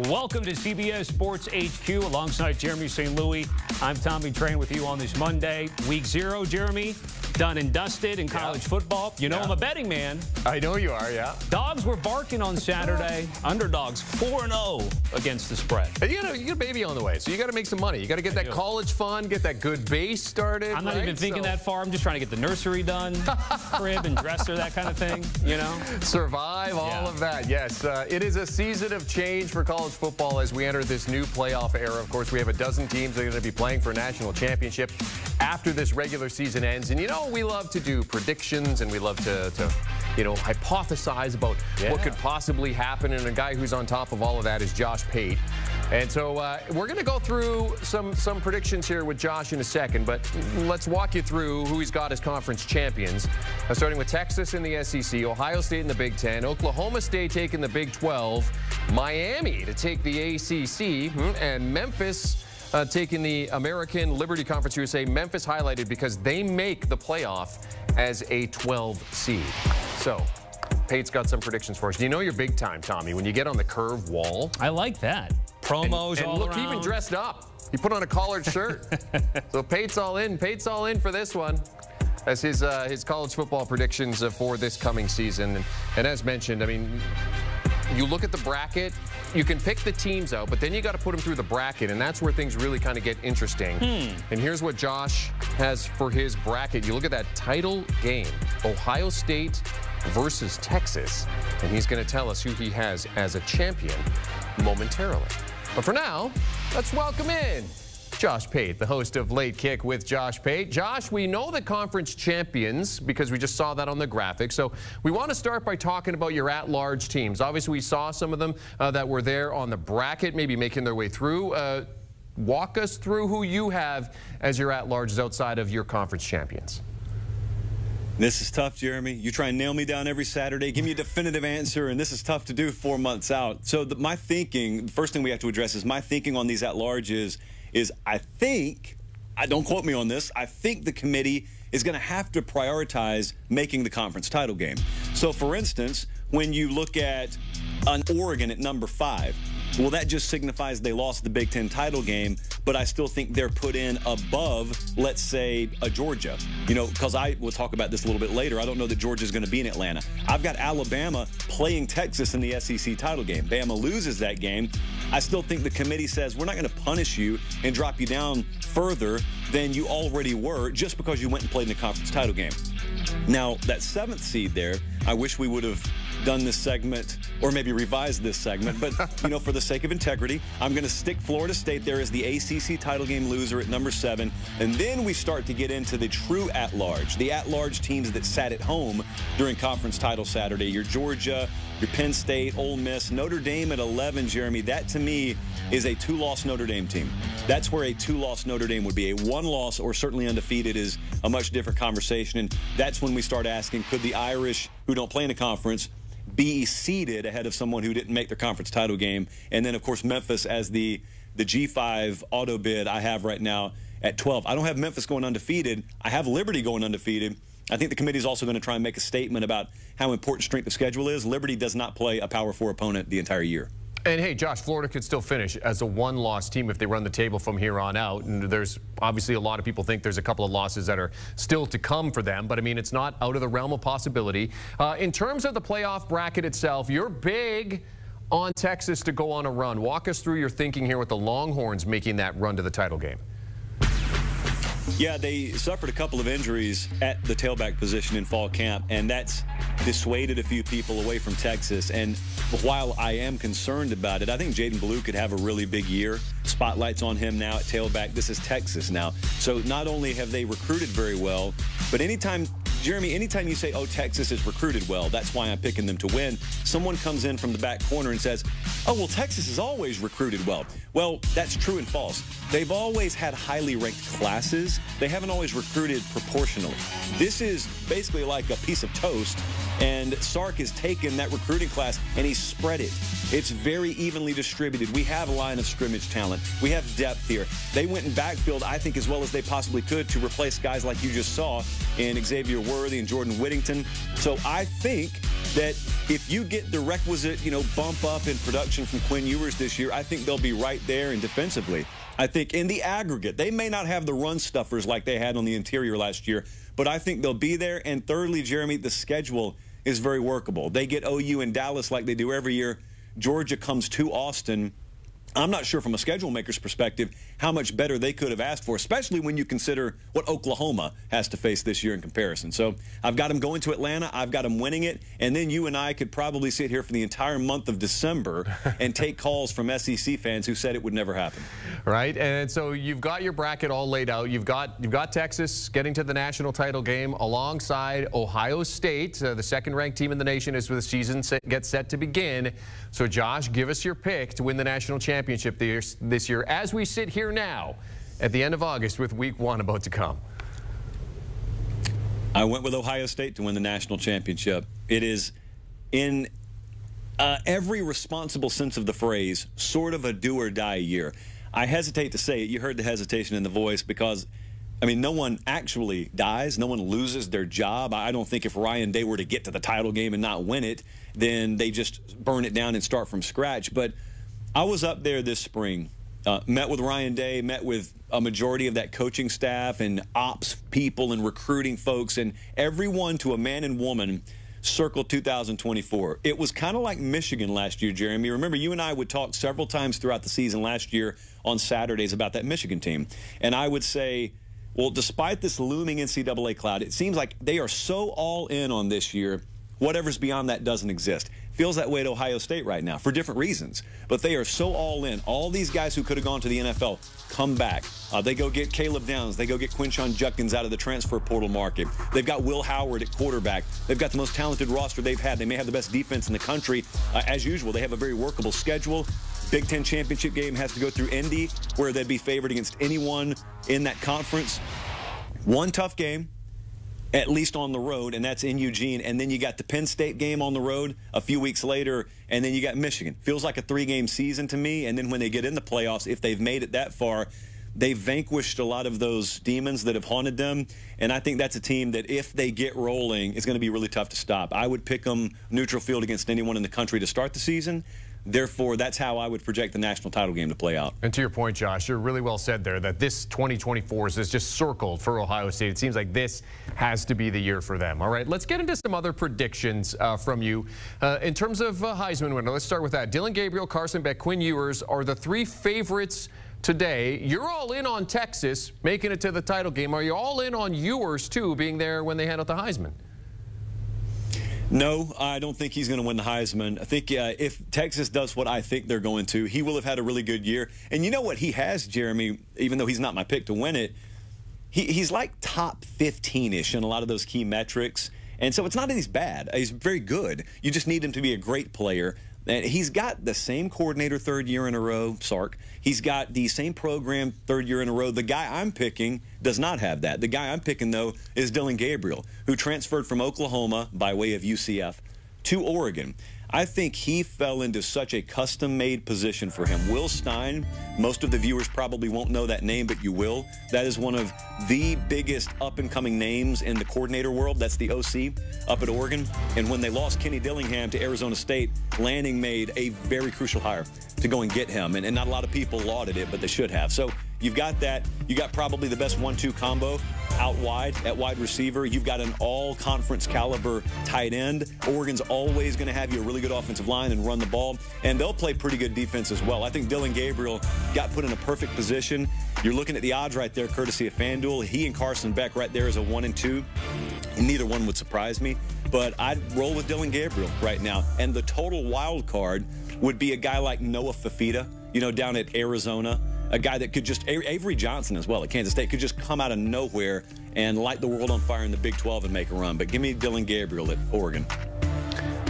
Welcome to CBS Sports HQ alongside Jeremy St. Louis. I'm Tommy Train with you on this Monday. Week 0, Jeremy, done and dusted in college football. You know I'm a betting man. I know you are, yeah. Dogs were barking on Saturday. Underdogs 4-0 against the spread. And you got a baby on the way, so you got to make some money. You got to get that college fund, get that good base started. I'm not even thinking that far. I'm just trying to get the nursery done, crib and dresser, that kind of thing, you know? Survive all of that, yes. It is a season of change for college football as we enter this new playoff era. Of course, we have a dozen teams that are going to be playing for a national championship after this regular season ends. And you know, we love to do predictions and we love to you know, hypothesize about what could possibly happen. And a guy who's on top of all of that is Josh Pate. And so we're going to go through some predictions here with Josh in a second, but let's walk you through who he's got as conference champions. Starting with Texas in the SEC, Ohio State in the Big Ten, Oklahoma State taking the Big 12, Miami to take the ACC, and Memphis taking the American Liberty Conference USA. Memphis highlighted because they make the playoff as a 12 seed. So Pate's got some predictions for us. You know you're big time, Tommy, when you get on the curve wall. I like that. Promos all look, around. he even dressed up. He put on a collared shirt. So Pate's all in. Pate's all in for this one. As his college football predictions for this coming season. And as mentioned, I mean, you look at the bracket, you can pick the teams out, but then you got to put them through the bracket, and that's where things really kind of get interesting. And here's what Josh has for his bracket. You look at that title game, Ohio State versus Texas, and he's going to tell us who he has as a champion momentarily. But for now, let's welcome in Josh Pate, the host of Late Kick with Josh Pate. Josh, we know the conference champions because we just saw that on the graphic. So we want to start by talking about your at-large teams. Obviously, we saw some of them that were there on the bracket, maybe making their way through. Walk us through who you have as your at-larges outside of your conference champions. This is tough, Jeremy. You try and nail me down every Saturday, give me a definitive answer, and this is tough to do 4 months out. So my thinking, the first thing we have to address is my thinking on these at-larges is I think, don't quote me on this, I think the committee is going to have to prioritize making the conference title game. So, for instance, when you look at an Oregon at number 5, well, that just signifies they lost the Big Ten title game, but I still think they're put in above, let's say, a Georgia. You know, because I will talk about this a little bit later. I don't know that Georgia's going to be in Atlanta. I've got Alabama playing Texas in the SEC title game. Bama loses that game. I still think the committee says we're not going to punish you and drop you down further than you already were just because you went and played in the conference title game. Now, that 7th seed there, I wish we would have done this segment or maybe revised this segment, but you know, for the sake of integrity, I'm going to stick Florida State there as the ACC title game loser at number 7, and then we start to get into the true at-large, the at-large teams that sat at home during conference title Saturday. Your Georgia, your Penn State, Ole Miss, Notre Dame at 11, Jeremy. That to me is a 2-loss Notre Dame team. That's where a 2-loss Notre Dame would be. A 1-loss or certainly undefeated is a much different conversation, and that's when we start asking, could the Irish, who don't play in the conference, be seeded ahead of someone who didn't make their conference title game? And then, of course, Memphis as the G5 auto bid I have right now at 12. I don't have Memphis going undefeated. I have Liberty going undefeated. I think the committee is also going to try and make a statement about how important strength of schedule is. Liberty does not play a Power 4 opponent the entire year. And hey, Josh, Florida could still finish as a 1-loss team if they run the table from here on out. And there's obviously a lot of people think there's a couple of losses that are still to come for them. But I mean, it's not out of the realm of possibility. In terms of the playoff bracket itself, you're big on Texas to go on a run. Walk us through your thinking here with the Longhorns making that run to the title game. Yeah, they suffered a couple of injuries at the tailback position in fall camp, and that's dissuaded a few people away from Texas. And while I am concerned about it, I think Jaden Blue could have a really big year. Spotlight's on him now at tailback. This is Texas now. So not only have they recruited very well, but Jeremy, anytime you say, oh, Texas is recruited well, that's why I'm picking them to win, someone comes in from the back corner and says, oh, well, Texas has always recruited well. Well, that's true and false. They've always had highly ranked classes. They haven't always recruited proportionally. This is basically like a piece of toast And Sark has taken that recruiting class and he's spread it. It's very evenly distributed. We have a line of scrimmage talent. We have depth here. They went in backfield, I think, as well as they possibly could to replace guys like you just saw in Xavier Worthy and Jordan Whittington. So I think that if you get the requisite, bump up in production from Quinn Ewers this year, I think they'll be right there. And defensively, I think in the aggregate, they may not have the run stuffers like they had on the interior last year, but I think they'll be there. And thirdly, Jeremy, the schedule is very workable. They get OU in Dallas like they do every year. Georgia comes to Austin. I'm not sure from a schedule maker's perspective how much better they could have asked for, especially when you consider what Oklahoma has to face this year in comparison. So I've got them going to Atlanta. I've got them winning it. And then you and I could probably sit here for the entire month of December and take calls from SEC fans who said it would never happen. Right. And so you've got your bracket all laid out. You've got Texas getting to the national title game alongside Ohio State, the second-ranked team in the nation as the season gets set to begin. So, Josh, give us your pick to win the national championship this year as we sit here now at the end of August with week 1 about to come. I went with Ohio State to win the national championship. It is, in every responsible sense of the phrase, sort of a do-or-die year. I hesitate to say it. You heard the hesitation in the voice because, no one actually dies. No one loses their job. I don't think if Ryan Day were to get to the title game and not win it, then they just burn it down and start from scratch. But I was up there this spring, met with Ryan Day, met with a majority of that coaching staff and ops people and recruiting folks, and everyone to a man and woman circled 2024. It was kind of like Michigan last year, Jeremy. Remember, you and I would talk several times throughout the season last year on Saturdays about that Michigan team. And I would say, well, despite this looming NCAA cloud, it seems like they are so all in on this year, whatever's beyond that doesn't exist. Feels that way at Ohio State right now for different reasons. But they are so all in. All these guys who could have gone to the NFL come back. They go get Caleb Downs. They go get Quinshon Judkins out of the transfer portal market. They've got Will Howard at quarterback. They've got the most talented roster they've had. They may have the best defense in the country. As usual, they have a very workable schedule. Big Ten championship game has to go through Indy, where they'd be favored against anyone in that conference. One tough game, at least on the road, and that's in Eugene. And then you got the Penn State game on the road a few weeks later, and then you got Michigan. Feels like a 3-game season to me. And then when they get in the playoffs, if they've made it that far, they've vanquished a lot of those demons that have haunted them. And I think that's a team that if they get rolling, it's going to be really tough to stop. I would pick them neutral field against anyone in the country to start the season. Therefore, that's how I would project the national title game to play out. And to your point, Josh, you're really well said there that this 2024 is just circled for Ohio State. It seems like this has to be the year for them. All right, let's get into some other predictions from you. In terms of Heisman winner, let's start with that. Dillon Gabriel, Carson Beck, Quinn Ewers are the 3 favorites today. You're all in on Texas making it to the title game. Are you all in on Ewers, too, being there when they hand out the Heisman? No, I don't think he's going to win the Heisman. I think if Texas does what I think they're going to, he will have had a really good year. And you know what he has, Jeremy, even though he's not my pick to win it, he's like top 15-ish in a lot of those key metrics. And so it's not that he's bad. He's very good. You just need him to be a great player. And he's got the same coordinator 3rd year in a row, Sark. He's got the same program 3rd year in a row. The guy I'm picking does not have that. The guy I'm picking, though, is Dillon Gabriel, who transferred from Oklahoma by way of UCF to Oregon. I think he fell into such a custom-made position for him. Will Stein, most of the viewers probably won't know that name, but you will. That is one of the biggest up-and-coming names in the coordinator world. That's the OC up at Oregon. And when they lost Kenny Dillingham to Arizona State, Lanning made a very crucial hire to go and get him. And not a lot of people lauded it, but they should have. So you've got that. You got probably the best 1-2 combo out wide at wide receiver. You've got an all-conference caliber tight end. Oregon's always going to have you a really good offensive line and run the ball, and they'll play pretty good defense as well. I think Dillon Gabriel got put in a perfect position. You're looking at the odds right there, courtesy of FanDuel. He and Carson Beck right there is a 1 and 2. Neither one would surprise me, but I'd roll with Dillon Gabriel right now. And the total wild card would be a guy like Noah Fafita, down at Arizona. A guy that could just, Avery Johnson as well at Kansas State, could just come out of nowhere and light the world on fire in the Big 12 and make a run. But give me Dillon Gabriel at Oregon.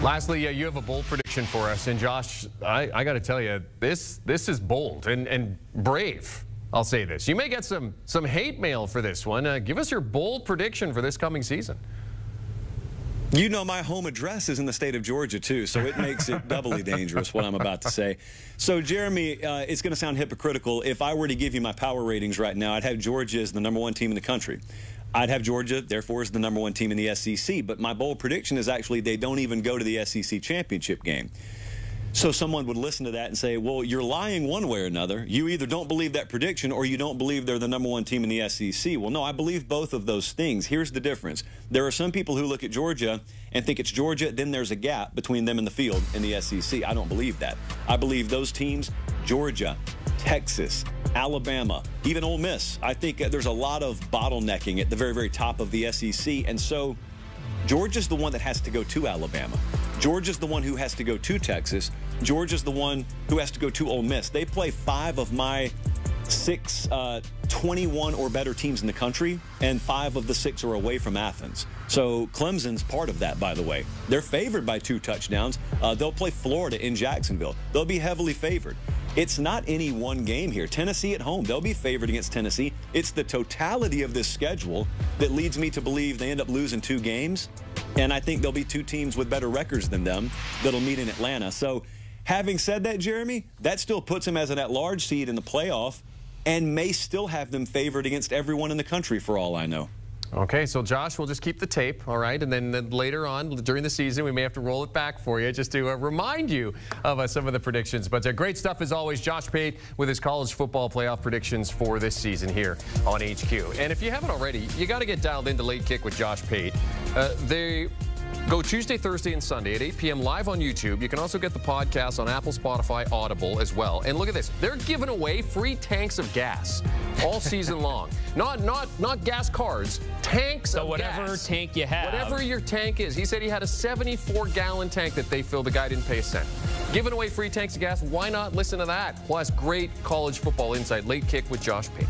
Lastly, you have a bold prediction for us. And Josh, I got to tell you, this is bold and brave. I'll say this. You may get some hate mail for this one. Give us your bold prediction for this coming season. You know, my home address is in the state of Georgia, too, so it makes it doubly dangerous, what I'm about to say. So, Jeremy, it's going to sound hypocritical. If I were to give you my power ratings right now, I'd have Georgia as the #1 team in the country. I'd have Georgia, therefore, as the #1 team in the SEC. But my bold prediction is actually they don't even go to the SEC championship game. So someone would listen to that and say, well, you're lying one way or another. You either don't believe that prediction or you don't believe they're the #1 team in the SEC. Well, no, I believe both of those things. Here's the difference. There are some people who look at Georgia and think it's Georgia, then there's a gap between them and the field in the SEC. I don't believe that. I believe those teams, Georgia, Texas, Alabama, even Ole Miss, I think there's a lot of bottlenecking at the very, very top of the SEC. And so Georgia's the one that has to go to Alabama. Georgia's the one who has to go to Texas. Georgia's the one who has to go to Ole Miss. They play 5 of my 6 21 or better teams in the country, and 5 of the 6 are away from Athens. So Clemson's part of that, by the way. They're favored by 2 touchdowns. They'll play Florida in Jacksonville. They'll be heavily favored. It's not any one game here. Tennessee at home, they'll be favored against Tennessee. It's the totality of this schedule that leads me to believe they end up losing 2 games. And I think there'll be 2 teams with better records than them that'll meet in Atlanta. So having said that, Jeremy, that still puts them as an at-large seed in the playoff and may still have them favored against everyone in the country for all I know. Okay, so Josh, we'll just keep the tape, all right? And then later on during the season, we may have to roll it back for you just to remind you of some of the predictions. But great stuff as always. Josh Pate with his college football playoff predictions for this season here on HQ. And if you haven't already, you got to get dialed into Late Kick with Josh Pate. They go Tuesday, Thursday, and Sunday at 8 p.m. live on YouTube. You can also get the podcast on Apple, Spotify, Audible as well. And look at this. They're giving away free tanks of gas all season long. Not gas cards, tanks of gas. So whatever tank you have. Whatever your tank is. He said he had a 74-gallon tank that they filled. The guy didn't pay a cent. Giving away free tanks of gas. Why not listen to that? Plus, great college football insight. Late Kick with Josh Pate.